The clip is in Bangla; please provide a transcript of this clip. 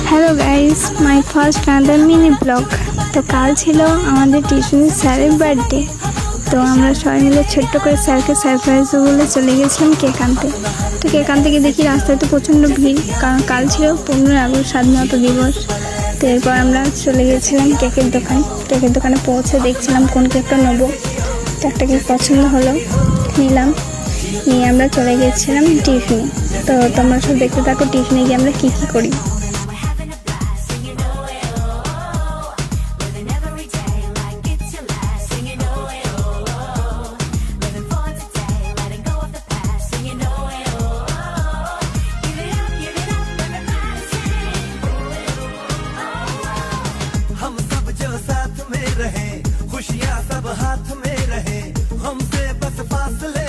Hello guys, my first another mini blog. তো কাল ছিল আমাদের টিউশনের স্যারের বার্থডে। তো আমরা সবাই মিলে ছোট্ট করে স্যারকে সারপ্রাইজ বলে চলে গেছিলাম কেক আনতে। তো কেক আনতে গিয়ে দেখি রাস্তায় তো প্রচণ্ড ভিড়, কারণ কাল ছিল 15 আগস্ট স্বাধীনতা দিবস। তো এরপর আমরা চলে গেছিলাম কেকের দোকানে পৌঁছে দেখছিলাম কোন কেকটা নেবো। তো একটা কেক পছন্দ হলো, নিলাম। নিয়ে আমরা চলে গেছিলাম টিউশনে। তো তোমরা সব দেখতে থাকো টিউশনে গিয়ে আমরা কী করি। हम सब जो साथ में रहे, खुशियाँ सब हाथ में रहे, हमसे बस फासले